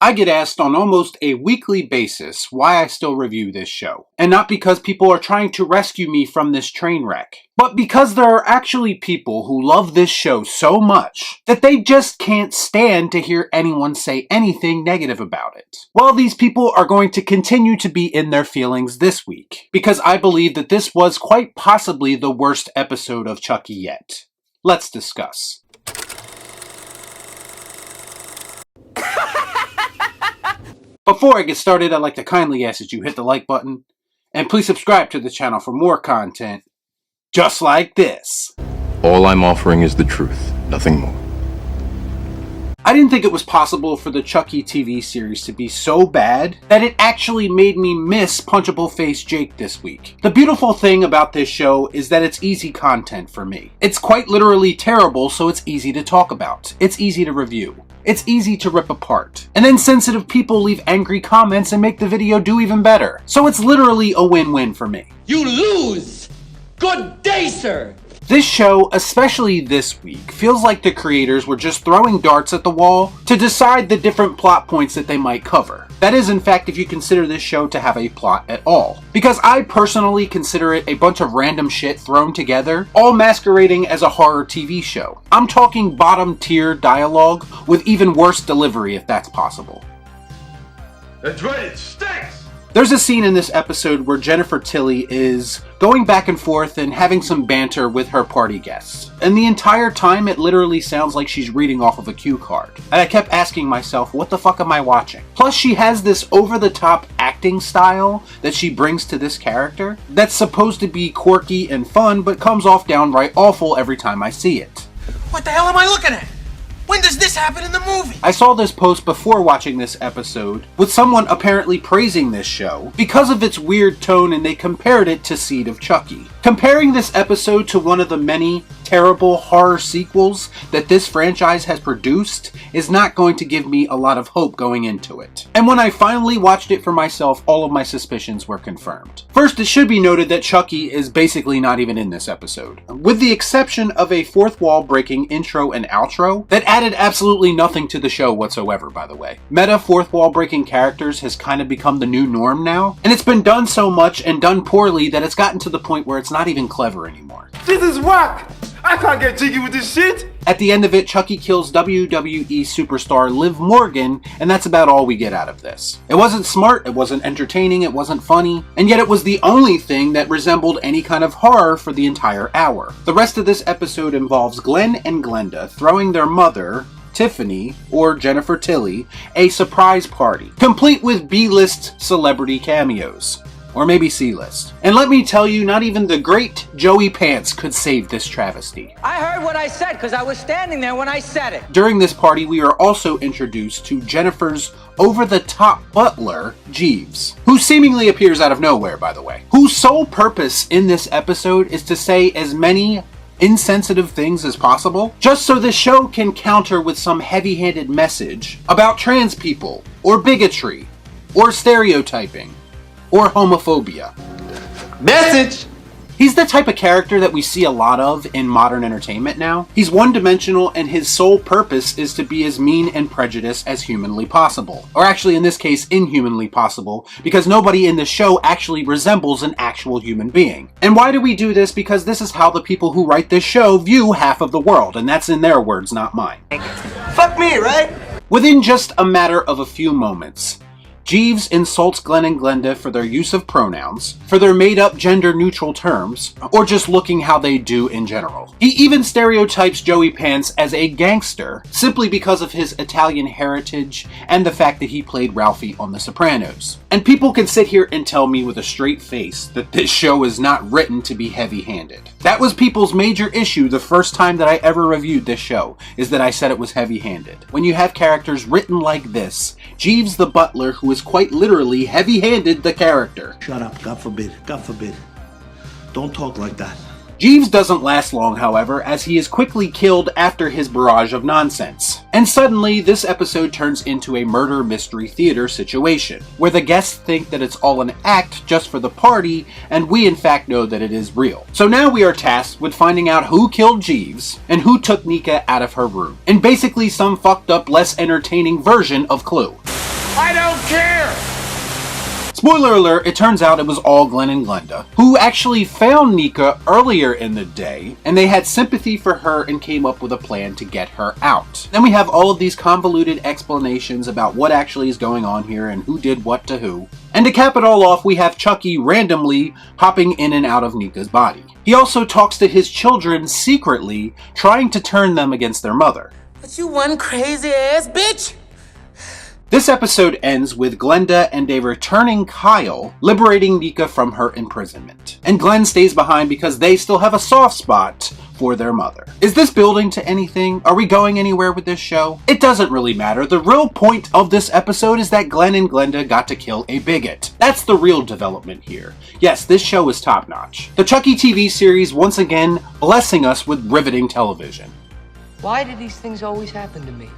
I get asked on almost a weekly basis why I still review this show. And not because people are trying to rescue me from this train wreck, but because there are actually people who love this show so much that they just can't stand to hear anyone say anything negative about it. Well, these people are going to continue to be in their feelings this week, because I believe that this was quite possibly the worst episode of Chucky yet. Let's discuss. Before I get started, I'd like to kindly ask that you hit the like button, and please subscribe to the channel for more content just like this. All I'm offering is the truth, nothing more. I didn't think it was possible for the Chucky TV series to be so bad that it actually made me miss Punchable Face Jake this week. The beautiful thing about this show is that it's easy content for me. It's quite literally terrible, so it's easy to talk about. It's easy to review. It's easy to rip apart. And then sensitive people leave angry comments and make the video do even better. So it's literally a win-win for me. You lose! Good day, sir! This show, especially this week, feels like the creators were just throwing darts at the wall to decide the different plot points that they might cover. That is, in fact, if you consider this show to have a plot at all. Because I personally consider it a bunch of random shit thrown together, all masquerading as a horror TV show. I'm talking bottom tier dialogue with even worse delivery if that's possible. That's right, it stinks! There's a scene in this episode where Jennifer Tilly is going back and forth and having some banter with her party guests. And the entire time it literally sounds like she's reading off of a cue card. And I kept asking myself, what the fuck am I watching? Plus she has this over-the-top acting style that she brings to this character that's supposed to be quirky and fun, but comes off downright awful every time I see it. What the hell am I looking at? When does this happen in the movie? I saw this post before watching this episode with someone apparently praising this show because of its weird tone, and they compared it to Seed of Chucky. Comparing this episode to one of the many terrible horror sequels that this franchise has produced is not going to give me a lot of hope going into it. And when I finally watched it for myself, all of my suspicions were confirmed. First, it should be noted that Chucky is basically not even in this episode, with the exception of a fourth wall breaking intro and outro that added absolutely nothing to the show whatsoever, by the way. Meta fourth wall breaking characters has kind of become the new norm now, and it's been done so much and done poorly that it's gotten to the point where it's not even clever anymore. This is whack! I can't get jiggy with this shit! At the end of it, Chucky kills WWE superstar Liv Morgan, and that's about all we get out of this. It wasn't smart, it wasn't entertaining, it wasn't funny, and yet it was the only thing that resembled any kind of horror for the entire hour. The rest of this episode involves Glenn and Glenda throwing their mother, Tiffany, or Jennifer Tilly, a surprise party, complete with B-list celebrity cameos. Or maybe C-list. And let me tell you, not even the great Joey Pants could save this travesty. I heard what I said because I was standing there when I said it. During this party, we are also introduced to Jennifer's over-the-top butler, Jeeves, who seemingly appears out of nowhere, by the way, whose sole purpose in this episode is to say as many insensitive things as possible, just so the show can counter with some heavy-handed message about trans people, or bigotry, or stereotyping, or homophobia. Message! He's the type of character that we see a lot of in modern entertainment now. He's one-dimensional, and his sole purpose is to be as mean and prejudiced as humanly possible. Or actually, in this case, inhumanly possible, because nobody in the show actually resembles an actual human being. And why do we do this? Because this is how the people who write this show view half of the world, and that's in their words, not mine. Fuck me, right? Within just a matter of a few moments, Jeeves insults Glenn and Glenda for their use of pronouns, for their made-up gender-neutral terms, or just looking how they do in general. He even stereotypes Joey Pants as a gangster, simply because of his Italian heritage and the fact that he played Ralphie on The Sopranos. And people can sit here and tell me with a straight face that this show is not written to be heavy-handed. That was people's major issue the first time that I ever reviewed this show, is that I said it was heavy-handed. When you have characters written like this, Jeeves the butler, who is quite literally heavy-handed the character. Shut up, God forbid, God forbid. Don't talk like that. Jeeves doesn't last long, however, as he is quickly killed after his barrage of nonsense. And suddenly, this episode turns into a murder mystery theater situation, where the guests think that it's all an act just for the party, and we in fact know that it is real. So now we are tasked with finding out who killed Jeeves, and who took Nika out of her room. And basically some fucked up, less entertaining version of Clue. I don't care! Spoiler alert, it turns out it was all Glenn and Glenda, who actually found Nika earlier in the day, and they had sympathy for her and came up with a plan to get her out. Then we have all of these convoluted explanations about what actually is going on here and who did what to who. And to cap it all off, we have Chucky randomly hopping in and out of Nika's body. He also talks to his children secretly, trying to turn them against their mother. But you one crazy ass bitch! This episode ends with Glenda and a returning Kyle liberating Nika from her imprisonment. And Glenn stays behind because they still have a soft spot for their mother. Is this building to anything? Are we going anywhere with this show? It doesn't really matter. The real point of this episode is that Glenn and Glenda got to kill a bigot. That's the real development here. Yes, this show is top-notch. The Chucky TV series once again blessing us with riveting television. Why do these things always happen to me?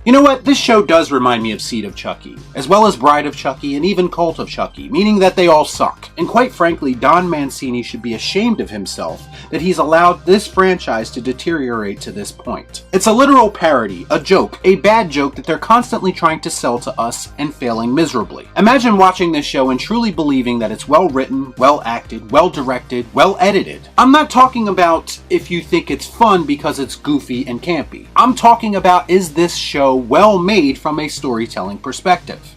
You know what? This show does remind me of Seed of Chucky, as well as Bride of Chucky and even Cult of Chucky, meaning that they all suck. And quite frankly, Don Mancini should be ashamed of himself that he's allowed this franchise to deteriorate to this point. It's a literal parody, a joke, a bad joke that they're constantly trying to sell to us and failing miserably. Imagine watching this show and truly believing that it's well written, well acted, well directed, well edited. I'm not talking about if you think it's fun because it's goofy and campy. I'm talking about, is this show well made from a storytelling perspective?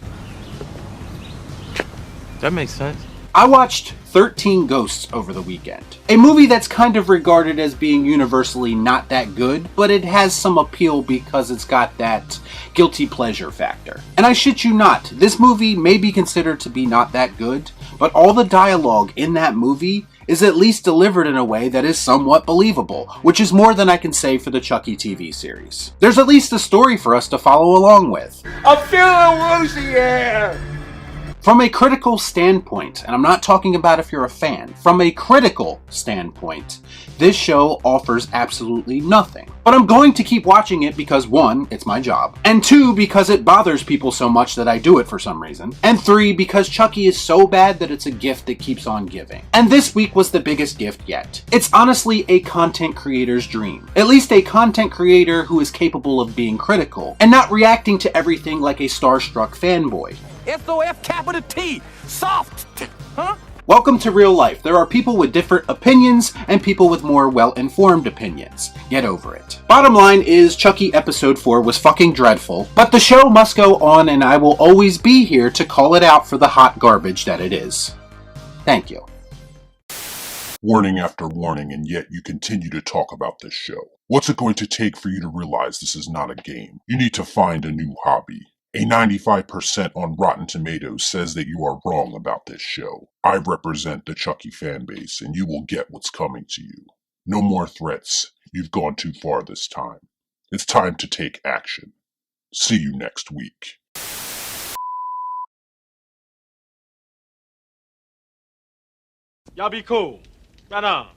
That makes sense. I watched 13 Ghosts over the weekend. A movie that's kind of regarded as being universally not that good, but it has some appeal because it's got that guilty pleasure factor. And I shit you not, this movie may be considered to be not that good, but all the dialogue in that movie is at least delivered in a way that is somewhat believable, which is more than I can say for the Chucky TV series. There's at least a story for us to follow along with. I'm feeling woozy here! From a critical standpoint, and I'm not talking about if you're a fan, from a critical standpoint, this show offers absolutely nothing. But I'm going to keep watching it because 1, it's my job, and 2, because it bothers people so much that I do it for some reason, and 3, because Chucky is so bad that it's a gift that keeps on giving. And this week was the biggest gift yet. It's honestly a content creator's dream. At least a content creator who is capable of being critical, and not reacting to everything like a starstruck fanboy. S-O-F capital T. Soft. Huh? Welcome to real life. There are people with different opinions and people with more well-informed opinions. Get over it. Bottom line is Chucky episode 4 was fucking dreadful, but the show must go on and I will always be here to call it out for the hot garbage that it is. Thank you. Warning after warning, and yet you continue to talk about this show. What's it going to take for you to realize this is not a game? You need to find a new hobby. A 95% on Rotten Tomatoes says that you are wrong about this show. I represent the Chucky fanbase, and you will get what's coming to you. No more threats. You've gone too far this time. It's time to take action. See you next week. Y'all be cool. Right on.